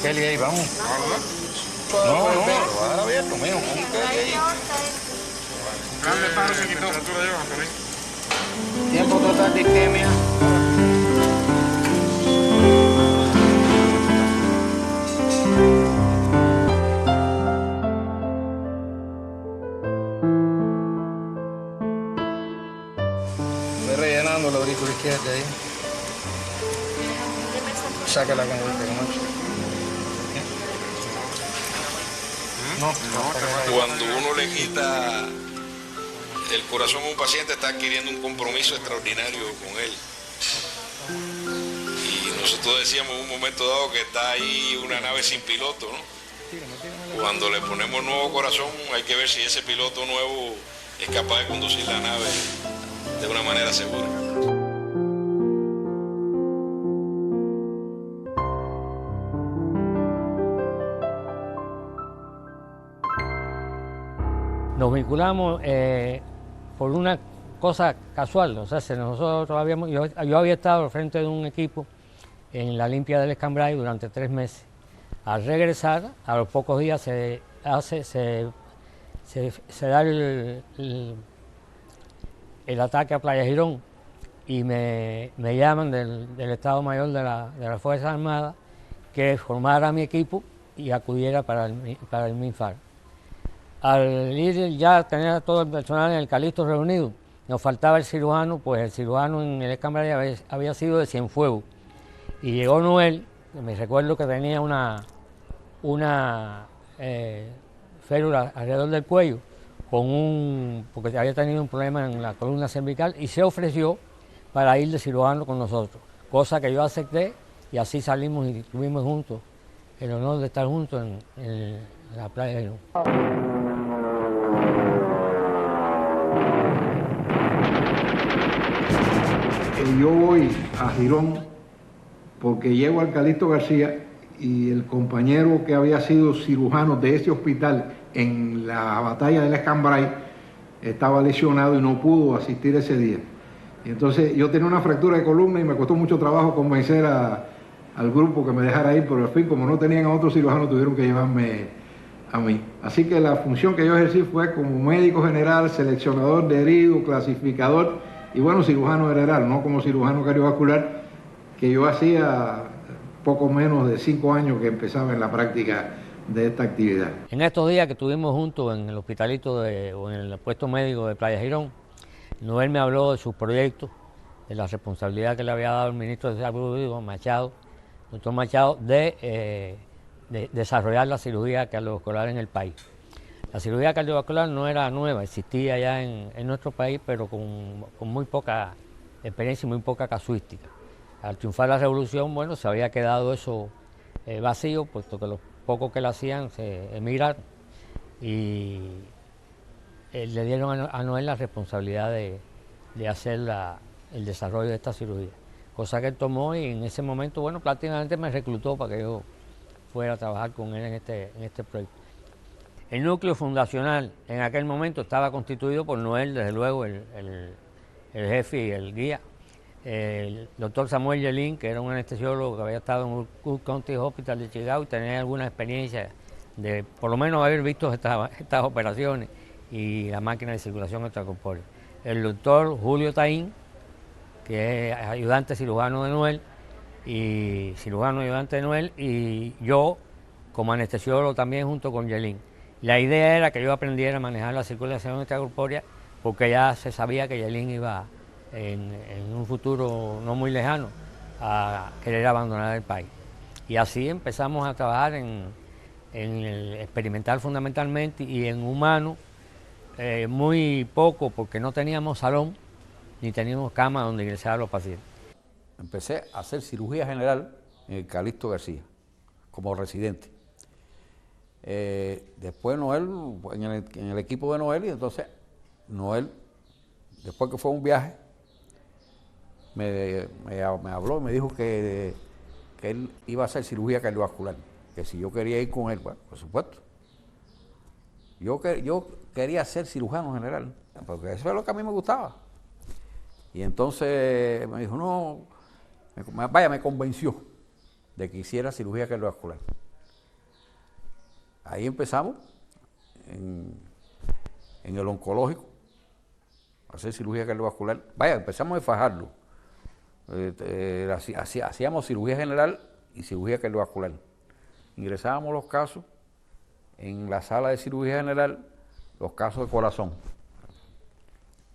Kelly, ahí vamos. No, lo vas a dar abierto, mijo. Pon Kelly ahí. Grande pájaro se quitó. ¿Temperatura lleva, Anthony? Tiempo total de isquemia. Voy rellenando la aurícula izquierda ahí. Sácala con golpe, Camacho. Cuando uno le quita el corazón a un paciente, está adquiriendo un compromiso extraordinario con él. Y nosotros decíamos en un momento dado que está ahí una nave sin piloto, ¿no? Cuando le ponemos nuevo corazón, hay que ver si ese piloto nuevo es capaz de conducir la nave de una manera segura. Nos vinculamos por una cosa casual, o sea, yo había estado al frente de un equipo en la limpia del Escambray durante 3 meses. Al regresar, a los pocos días se da el ataque a Playa Girón y me llaman del Estado Mayor de la Fuerza Armada que formara mi equipo y acudiera para el MINFAR. Al ir ya a tener a todo el personal en el Calixto reunido, nos faltaba el cirujano, pues el cirujano en el Escambray había sido de Cienfuegos. Y llegó Noel, que me recuerdo que tenía una férula alrededor del cuello, porque había tenido un problema en la columna cervical, y se ofreció para ir de cirujano con nosotros, cosa que yo acepté, y así salimos y estuvimos juntos, el honor de estar juntos en la playa de Girón. Yo voy a Girón porque llego al Calixto García y el compañero que había sido cirujano de ese hospital en la batalla del Escambray estaba lesionado y no pudo asistir ese día. Y entonces yo tenía una fractura de columna y me costó mucho trabajo convencer al grupo que me dejara ir, pero al fin, como no tenían a otro cirujano, tuvieron que llevarme a mí. Así que la función que yo ejercí fue como médico general, seleccionador de heridos, clasificador y bueno, cirujano general, no como cirujano cardiovascular, que yo hacía poco menos de 5 años que empezaba en la práctica de esta actividad. En estos días que estuvimos juntos en el hospitalito o en el puesto médico de Playa Girón, Noel me habló de sus proyectos, de la responsabilidad que le había dado el ministro de Salud, Machado, doctor Machado, de desarrollar la cirugía cardiovascular en el país. La cirugía cardiovascular no era nueva, existía ya en nuestro país, pero con muy poca experiencia y muy poca casuística. Al triunfar la revolución, bueno, se había quedado eso vacío, puesto que los pocos que la hacían se emigraron y le dieron a Noel la responsabilidad de hacer el desarrollo de esta cirugía. Cosa que él tomó y en ese momento, bueno, prácticamente me reclutó para que yo fuera a trabajar con él en este proyecto. El núcleo fundacional en aquel momento estaba constituido por Noel, desde luego, el jefe y el guía, el doctor Samuel Yelin, que era un anestesiólogo que había estado en el Cook County Hospital de Chicago y tenía alguna experiencia de por lo menos haber visto estas operaciones y la máquina de circulación extracorpórea. El doctor Julio Taín, que es ayudante cirujano de Noel, y cirujano ayudante de Noel, y yo como anestesiólogo también junto con Yelin. La idea era que yo aprendiera a manejar la circulación extracorpórea porque ya se sabía que Yelin iba en un futuro no muy lejano a querer abandonar el país. Y así empezamos a trabajar en el experimental fundamentalmente y en humano muy poco porque no teníamos salón ni teníamos cama donde ingresar a los pacientes. Empecé a hacer cirugía general en el Calixto García como residente. Después Noel, en el equipo de Noel, y entonces Noel, después que fue a un viaje, me habló y me dijo que él iba a hacer cirugía cardiovascular, que si yo quería ir con él, bueno, por supuesto. Yo quería ser cirujano general, porque eso es lo que a mí me gustaba. Y entonces me dijo, no, vaya, me convenció. de que hiciera cirugía cardiovascular. Ahí empezamos en el oncológico, a hacer cirugía cardiovascular. Vaya, empezamos a fajarlo. Hacíamos cirugía general y cirugía cardiovascular. Ingresábamos los casos en la sala de cirugía general, los casos de corazón.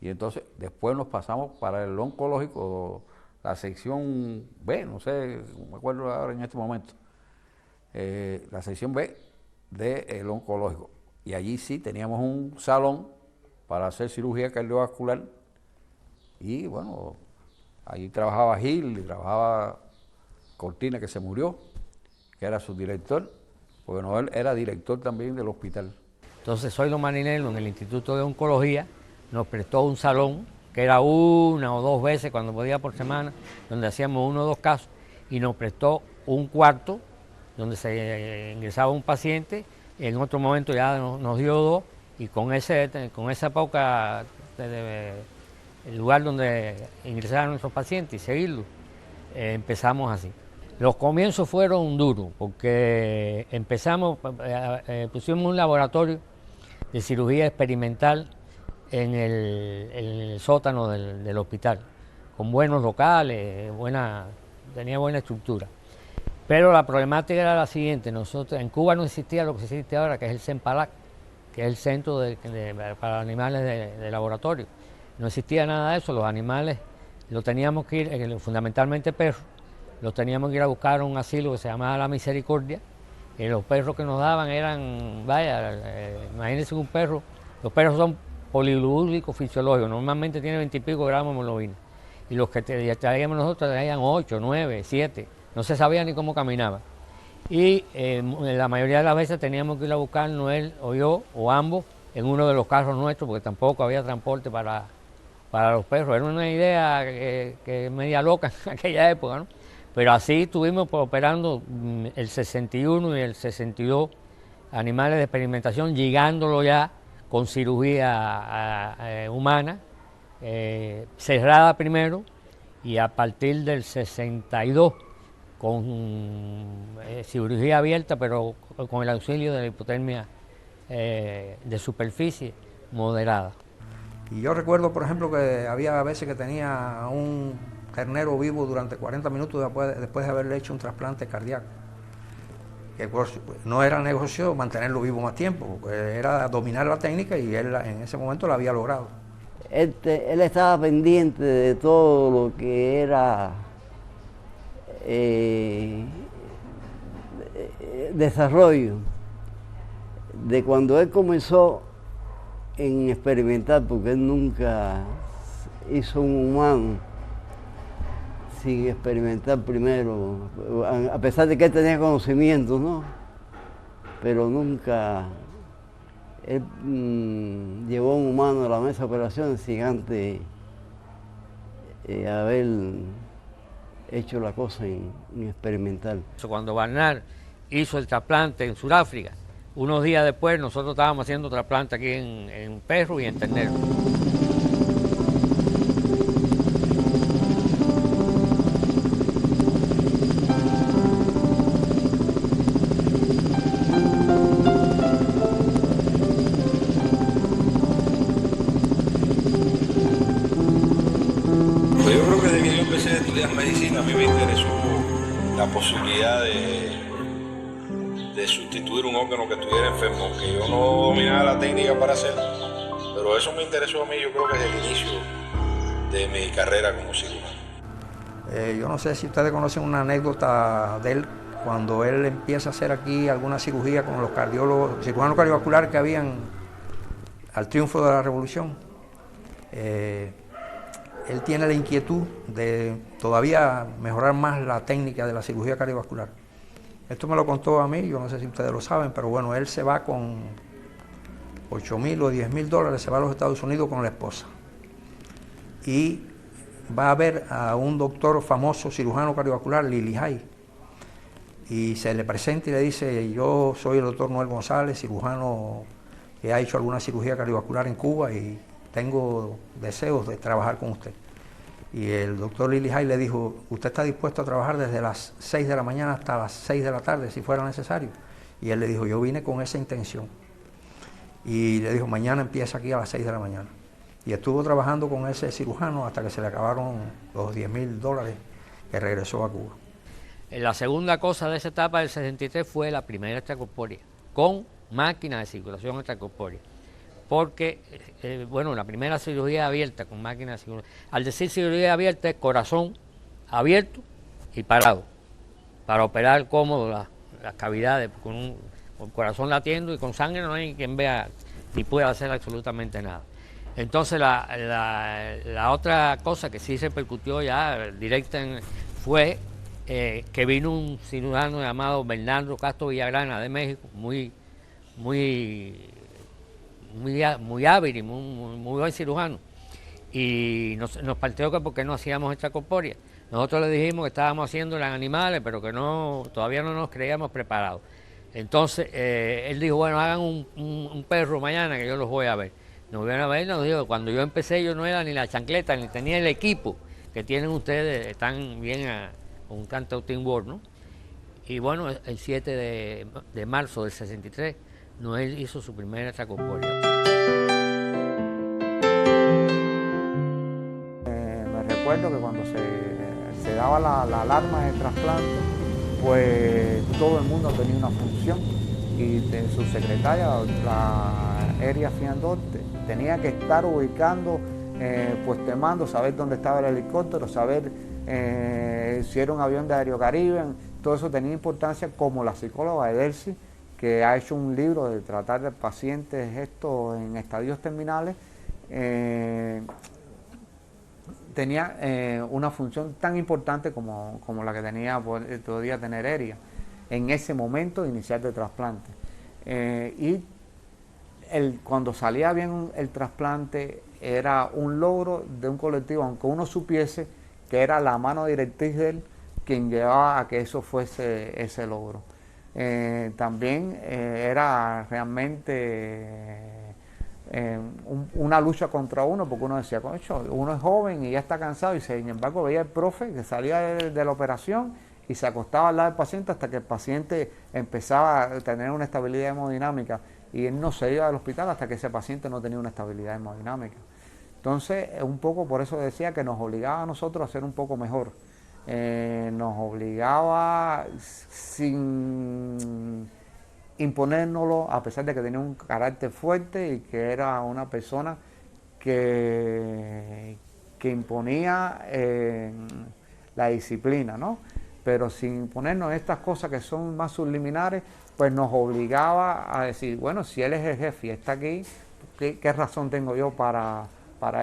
Y entonces después nos pasamos para el oncológico, la sección B, no sé, no me acuerdo ahora en este momento, la sección B del oncológico. Y allí sí teníamos un salón para hacer cirugía cardiovascular. Y bueno, allí trabajaba Gil y trabajaba Cortina, que se murió, que era su director, porque Noel era director también del hospital. Entonces Zoilo Marinello en el Instituto de Oncología nos prestó un salón, que era 1 o 2 veces cuando podía por semana, donde hacíamos 1 o 2 casos, y nos prestó un cuarto donde se ingresaba un paciente, y en otro momento ya nos dio 2, y con esa poca el lugar donde ingresaban nuestros pacientes y seguirlos, empezamos así. Los comienzos fueron duros, porque empezamos, pusimos un laboratorio de cirugía experimental en el sótano del hospital, con buenos locales, tenía buena estructura. Pero la problemática era la siguiente: nosotros en Cuba no existía lo que existe ahora, que es el CENPALAC, que es el centro para animales de laboratorio. No existía nada de eso. Los animales los teníamos que ir, fundamentalmente perros, los teníamos que ir a buscar a un asilo que se llamaba La Misericordia, y los perros que nos daban eran, imagínense un perro, los perros son polilúdicos fisiológicos, normalmente tienen 20 y pico gramos de hemoglobina, y los que traíamos nosotros traían 8, 9, 7, no se sabía ni cómo caminaba. Y la mayoría de las veces teníamos que ir a buscar Noel o yo, o ambos, en uno de los carros nuestros, porque tampoco había transporte para los perros. Era una idea que media loca en aquella época, ¿no? Pero así estuvimos operando el 61 y el 62 animales de experimentación, llegándolo ya con cirugía humana, cerrada primero, y a partir del 62 con cirugía abierta, pero con el auxilio de la hipotermia de superficie moderada. Y yo recuerdo, por ejemplo, que había veces que tenía un ternero vivo durante 40 minutos después de haberle hecho un trasplante cardíaco. Que no era negocio mantenerlo vivo más tiempo, era dominar la técnica, y él en ese momento lo había logrado. Él estaba pendiente de todo lo que era desarrollo, de cuando él comenzó en experimentar, porque él nunca hizo un humano sin experimentar primero, a pesar de que él tenía conocimientos, ¿no? Pero nunca él llevó un humano a la mesa de operaciones sin antes haber hecho la cosa en experimental. Cuando Barnard hizo el trasplante en Sudáfrica, unos días después nosotros estábamos haciendo trasplante aquí en perro y en ternero. Pues yo creo que desde que yo empecé a estudiar medicina, a mí me interesó la posibilidad de sustituir un órgano que estuviera enfermo, que yo no dominaba la técnica para hacerlo, pero eso me interesó a mí, yo creo que desde el inicio de mi carrera como cirujano. Yo no sé si ustedes conocen una anécdota de él, cuando él empieza a hacer aquí alguna cirugía con los cardiólogos, cirujanos cardiovasculares que habían al triunfo de la revolución. Él tiene la inquietud de todavía mejorar más la técnica de la cirugía cardiovascular. Esto me lo contó a mí, yo no sé si ustedes lo saben, pero bueno, él se va con $8,000 o $10,000, se va a los Estados Unidos con la esposa. Y va a ver a un doctor famoso cirujano cardiovascular, Lili Hay, y se le presenta y le dice: yo soy el doctor Noel González, cirujano que ha hecho alguna cirugía cardiovascular en Cuba y tengo deseos de trabajar con usted. Y el doctor Lily Hay le dijo, ¿usted está dispuesto a trabajar desde las 6 de la mañana hasta las 6 de la tarde, si fuera necesario? Y él le dijo, yo vine con esa intención. Y le dijo, mañana empieza aquí a las 6 de la mañana. Y estuvo trabajando con ese cirujano hasta que se le acabaron los $10,000 que regresó a Cuba. La segunda cosa de esa etapa del 63 fue la primera extracorpórea, con máquina de circulación extracorpórea. Porque, bueno, la primera cirugía abierta con máquina de circulación. Al decir cirugía abierta es corazón abierto y parado, para operar cómodo las cavidades, con el corazón latiendo y con sangre no hay quien vea ni pueda hacer absolutamente nada. Entonces la otra cosa que sí se repercutió ya directa fue que vino un cirujano llamado Bernardo Castro Villagrana de México, muy hábil y muy buen cirujano, y nos planteó que por qué no hacíamos extracorpórea. Nosotros le dijimos que estábamos haciendo en animales, pero que todavía no nos creíamos preparados. Entonces él dijo, bueno, hagan un perro mañana que yo los voy a ver. Nos vieron a ver, nos dijo, cuando yo empecé yo no era ni la chancleta, ni tenía el equipo que tienen ustedes, están bien con un cantautín World, ¿no? Y bueno, el 7 de marzo del 63, Noel hizo su primera extracorpórea. Me recuerdo que cuando se daba la alarma de trasplante, pues todo el mundo tenía una función y de su secretaria, la Eria Fiandorte, tenía que estar ubicando, pues temando, saber dónde estaba el helicóptero, saber si era un avión de Aerocaribe. Todo eso tenía importancia, como la psicóloga Edelsi, que ha hecho un libro de tratar de pacientes estos en estadios terminales, tenía una función tan importante como la que podía tener Eria en ese momento inicial de trasplante. Y cuando salía bien el trasplante era un logro de un colectivo, aunque uno supiese que era la mano directriz de él quien llevaba a que eso fuese ese logro. También era realmente una lucha contra uno, porque uno decía, uno es joven y ya está cansado, y sin embargo veía el profe que salía de la operación y se acostaba al lado del paciente hasta que el paciente empezaba a tener una estabilidad hemodinámica, y él no se iba del hospital hasta que ese paciente no tenía una estabilidad hemodinámica. Entonces, un poco por eso decía que nos obligaba a nosotros a ser un poco mejor. Nos obligaba sin imponérnoslo, a pesar de que tenía un carácter fuerte y que era una persona que imponía la disciplina, ¿no? Pero sin imponernos estas cosas que son más subliminares, pues nos obligaba a decir, bueno, si él es el jefe y está aquí, ¿qué razón tengo yo para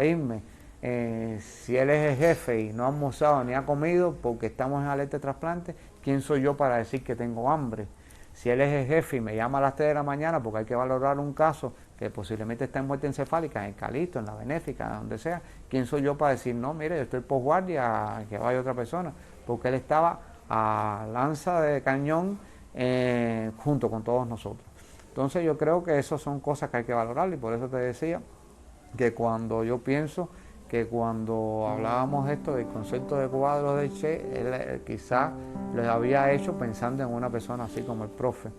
irme? Si él es el jefe y no ha almorzado ni ha comido porque estamos en alerta de trasplante, ¿quién soy yo para decir que tengo hambre? Si él es el jefe y me llama a las 3 de la mañana porque hay que valorar un caso que posiblemente está en muerte encefálica, en Calixto, en la Benéfica, donde sea, ¿quién soy yo para decir, no, mire, yo estoy posguardia, que vaya otra persona? Porque él estaba a lanza de cañón junto con todos nosotros. Entonces yo creo que esas son cosas que hay que valorar, y por eso te decía que cuando yo pienso que cuando hablábamos de esto del concepto de cuadros de Che, él quizás lo había hecho pensando en una persona así como el profe.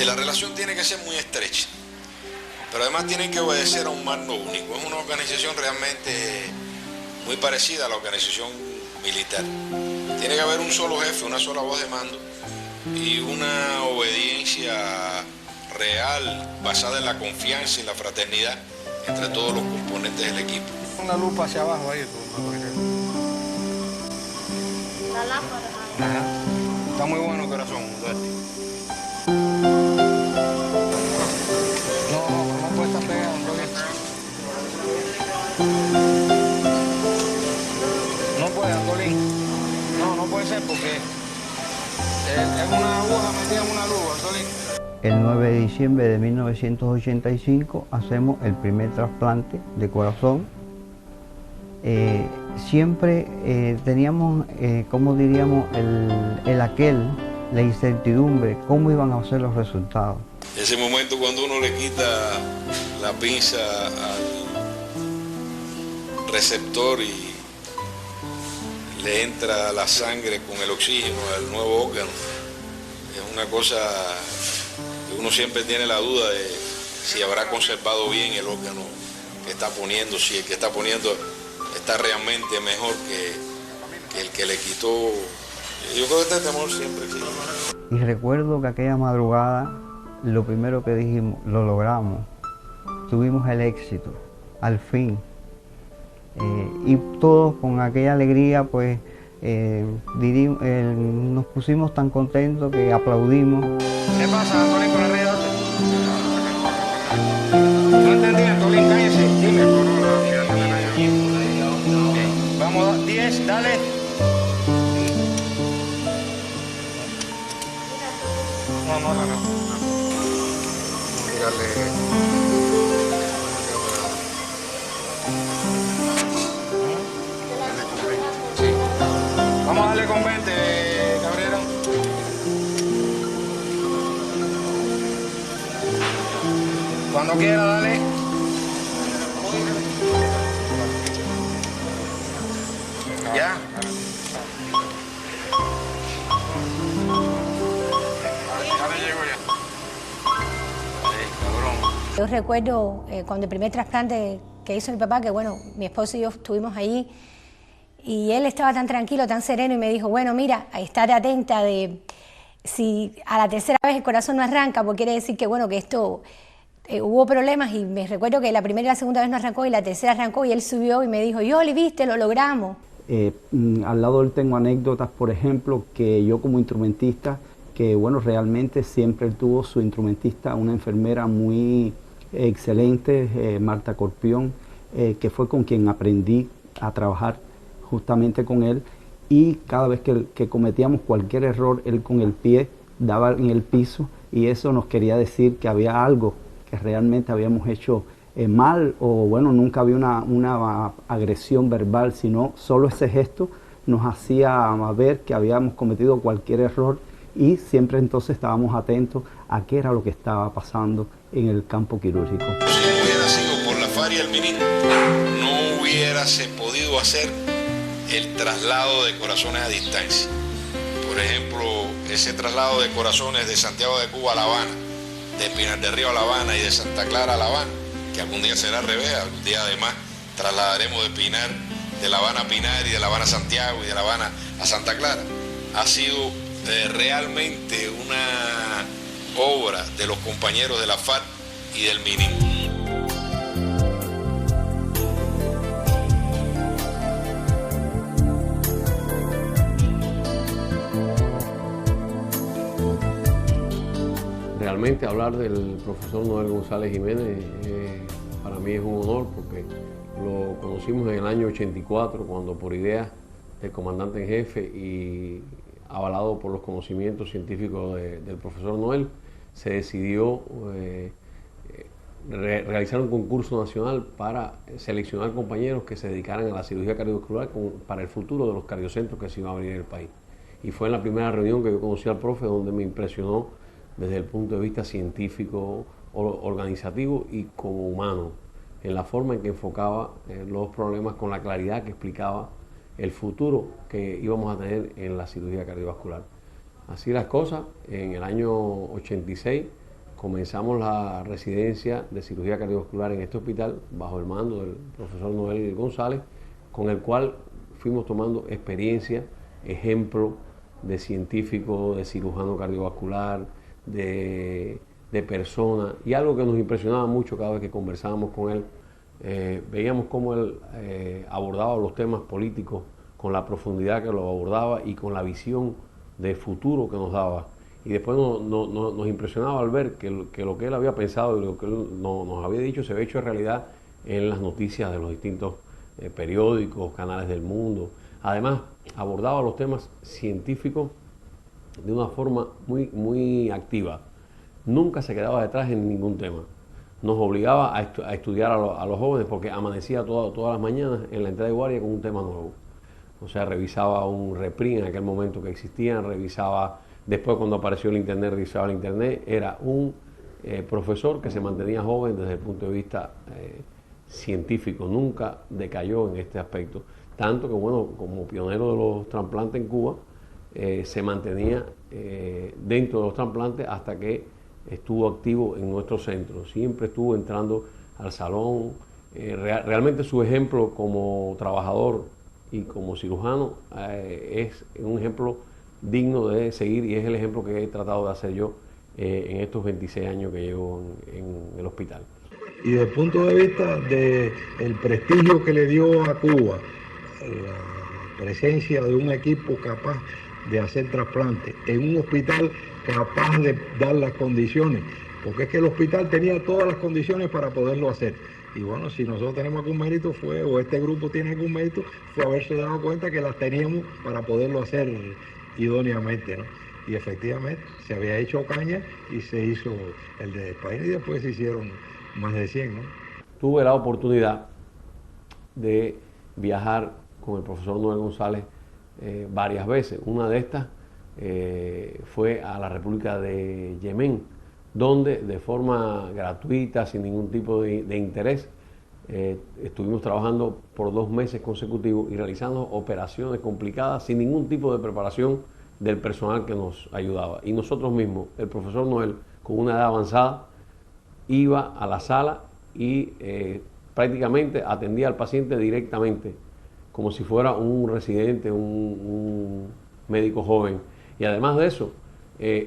Y la relación tiene que ser muy estrecha, pero además tienen que obedecer a un mando único. Es una organización realmente muy parecida a la organización militar. Tiene que haber un solo jefe, una sola voz de mando y una obediencia real basada en la confianza y la fraternidad entre todos los componentes del equipo. Una lupa hacia abajo ahí. La lámpara. Ajá. Está muy bueno el corazón. No puede estar pegando bien. No puede, Antolín. No puede ser porque es una aguja metida en una luz, Antolín. El 9 de diciembre de 1985 hacemos el primer trasplante de corazón. Siempre teníamos, como diríamos, la incertidumbre, cómo iban a ser los resultados. Ese momento cuando uno le quita la pinza al receptor y le entra la sangre con el oxígeno al nuevo órgano. Es una cosa que uno siempre tiene la duda de si habrá conservado bien el órgano que está poniendo, si el que está poniendo está realmente mejor que el que le quitó. Yo creo que este temor siempre existe. Y recuerdo que aquella madrugada, lo primero que dijimos, lo logramos, tuvimos el éxito, al fin. Y todos con aquella alegría, pues, nos pusimos tan contentos que aplaudimos. ¿Qué pasa, Antolín, con la realidad? No entendí, Antolín, cállese. Dime, vamos, 10, dale. No. Sí. Vamos a darle con 20, Cabrera. Cuando quiera, dale. Ya. Yo recuerdo cuando el primer trasplante que hizo mi papá, que bueno, mi esposo y yo estuvimos allí, y él estaba tan tranquilo, tan sereno, y me dijo, bueno, mira, estate atenta de si a la tercera vez el corazón no arranca, porque quiere decir que bueno, que esto hubo problemas, y me recuerdo que la primera y la segunda vez no arrancó, y la tercera arrancó, y él subió y me dijo, Yoli, viste, lo logramos. Al lado de él tengo anécdotas, por ejemplo, que yo como instrumentista, que bueno, realmente siempre él tuvo su instrumentista, una enfermera muy excelente, Marta Corpión, que fue con quien aprendí a trabajar justamente con él, y cada vez que cometíamos cualquier error, él con el pie daba en el piso, y eso nos quería decir que había algo que realmente habíamos hecho mal, o bueno, nunca había una agresión verbal, sino solo ese gesto nos hacía ver que habíamos cometido cualquier error, y siempre entonces estábamos atentos a qué era lo que estaba pasando en el campo quirúrgico. Si no hubiera sido por la FARC y el MININ, no hubiérase podido hacer el traslado de corazones a distancia. Por ejemplo, ese traslado de corazones de Santiago de Cuba a La Habana, de Pinar del Río a La Habana y de Santa Clara a La Habana, que algún día será al revés, algún día además trasladaremos de La Habana a Pinar y de La Habana a Santiago y de La Habana a Santa Clara. Ha sido realmente una obra de los compañeros de la FARC y del MININ. Realmente hablar del profesor Noel González Jiménez para mí es un honor, porque lo conocimos en el año 84, cuando por idea del comandante en jefe y avalado por los conocimientos científicos del profesor Noel, se decidió realizar un concurso nacional para seleccionar compañeros que se dedicaran a la cirugía cardiovascular para el futuro de los cardiocentros que se iban a abrir en el país. Y fue en la primera reunión que yo conocí al profe donde me impresionó desde el punto de vista científico, organizativo y como humano, en la forma en que enfocaba los problemas con la claridad que explicaba el futuro que íbamos a tener en la cirugía cardiovascular. Así las cosas, en el año 86 comenzamos la residencia de cirugía cardiovascular en este hospital bajo el mando del profesor Noel González, con el cual fuimos tomando experiencia, ejemplo de científico, de cirujano cardiovascular, de persona, y algo que nos impresionaba mucho cada vez que conversábamos con él. Veíamos cómo él abordaba los temas políticos con la profundidad que lo abordaba y con la visión de futuro que nos daba. Y después nos impresionaba al ver que lo que él había pensado y lo que él nos había dicho se había hecho realidad en las noticias de los distintos periódicos, canales del mundo. Además, abordaba los temas científicos de una forma muy activa. Nunca se quedaba detrás en ningún tema. Nos obligaba a estudiar a los jóvenes, porque amanecía todas las mañanas en la entrada de guardia con un tema nuevo. O sea, revisaba un reprin en aquel momento que existían, revisaba, después cuando apareció el internet, revisaba el internet. Era un profesor que se mantenía joven desde el punto de vista científico, nunca decayó en este aspecto. tanto que, bueno, como pionero de los trasplantes en Cuba, se mantenía dentro de los trasplantes hasta que estuvo activo en nuestro centro. Siempre estuvo entrando al salón. Realmente su ejemplo como trabajador y como cirujano es un ejemplo digno de seguir, y es el ejemplo que he tratado de hacer yo en estos 26 años que llevo en el hospital. Y desde el punto de vista del prestigio que le dio a Cuba, la presencia de un equipo capaz de hacer trasplantes en un hospital capaz de dar las condiciones, porque es que el hospital tenía todas las condiciones para poderlo hacer. Y bueno, si nosotros tenemos algún mérito o este grupo tiene algún mérito, fue haberse dado cuenta que las teníamos para poderlo hacer idóneamente, ¿no? Y efectivamente se había hecho Ocaña y se hizo el de España y después se hicieron más de 100, ¿no? Tuve la oportunidad de viajar con el profesor Noel González varias veces. Una de estas fue a la República de Yemen, donde de forma gratuita, sin ningún tipo de interés, estuvimos trabajando por 2 meses consecutivos y realizando operaciones complicadas sin ningún tipo de preparación del personal que nos ayudaba. Y nosotros mismos, el profesor Noel, con una edad avanzada, iba a la sala y prácticamente atendía al paciente directamente, como si fuera un residente, un médico joven. Y además de eso,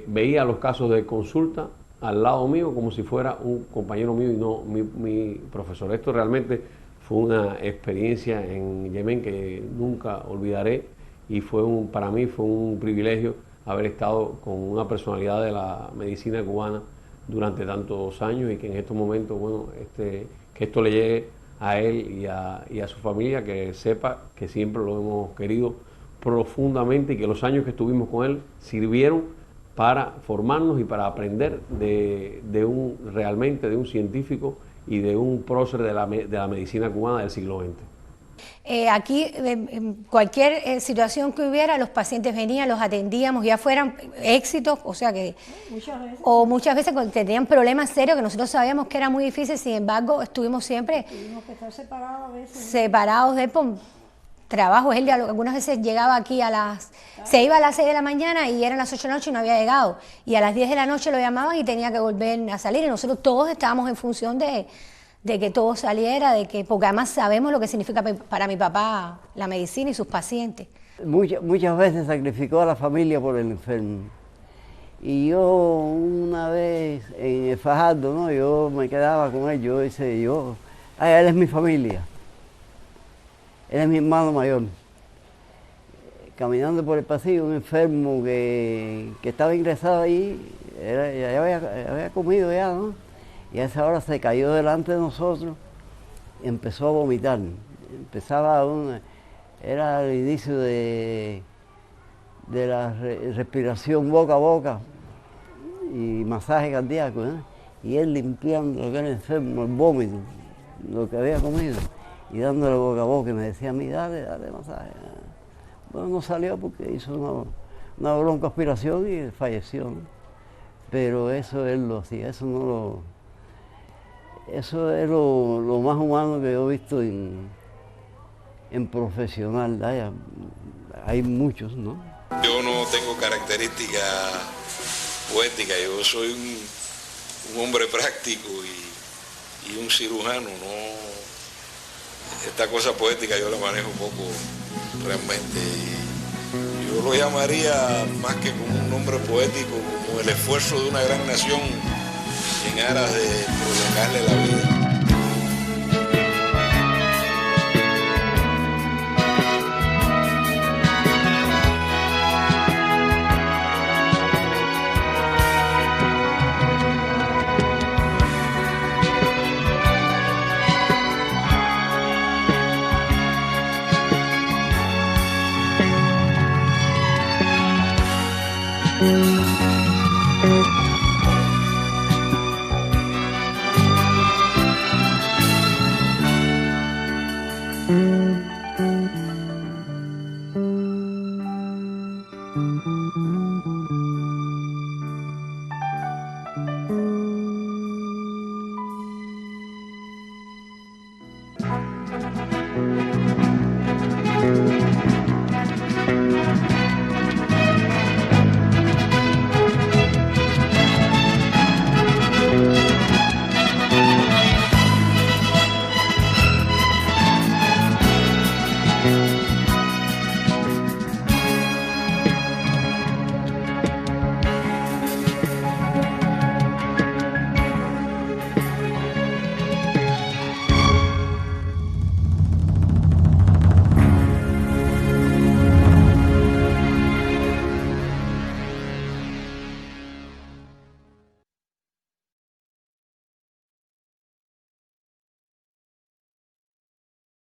veía los casos de consulta al lado mío como si fuera un compañero mío y no mi profesor. Esto realmente fue una experiencia en Yemen que nunca olvidaré, y para mí fue un privilegio haber estado con una personalidad de la medicina cubana durante tantos años, y que en estos momentos, bueno, que esto le llegue a él y a su familia, que sepa que siempre lo hemos querido profundamente y que los años que estuvimos con él sirvieron para formarnos y para aprender realmente de un científico y de un prócer de la medicina cubana del siglo XX. Aquí, en cualquier situación que hubiera, los pacientes venían, los atendíamos, ya fueran éxitos, o sea que... Muchas veces cuando tenían problemas serios que nosotros sabíamos que era muy difícil, sin embargo, estuvimos siempre... Tuvimos que estar separados a veces. Separados de él por trabajos. Él algunas veces llegaba aquí se iba a las 6 de la mañana y eran las 8 de la noche y no había llegado. Y a las 10 de la noche lo llamaban y tenía que volver a salir. Y nosotros todos estábamos en función de que todo saliera, porque además sabemos lo que significa para mi papá la medicina y sus pacientes. Muchas veces sacrificó a la familia por el enfermo. Y yo una vez en el Fajardo, ¿no? Yo me quedaba con él, él es mi familia, él es mi hermano mayor. Caminando por el pasillo, un enfermo que estaba ingresado ahí, ya había comido ya, ¿no? Y a esa hora se cayó delante de nosotros y empezó a vomitar. Era el inicio de la respiración boca a boca y masaje cardíaco, ¿eh? Y él limpiando lo que era enfermo, el vómito, lo que había comido, y dándole boca a boca, y me decía a mí, dale masaje. Bueno, no salió porque hizo una broncoaspiración y falleció, ¿no? Pero eso él lo hacía, eso es lo más humano que yo he visto en profesional. Hay muchos, ¿no? Yo no tengo características poéticas, yo soy un hombre práctico y un cirujano, ¿no? Esta cosa poética yo la manejo poco realmente. Yo lo llamaría más que como un hombre poético, como el esfuerzo de una gran nación en aras de prolongarle la vida. Mm-hmm.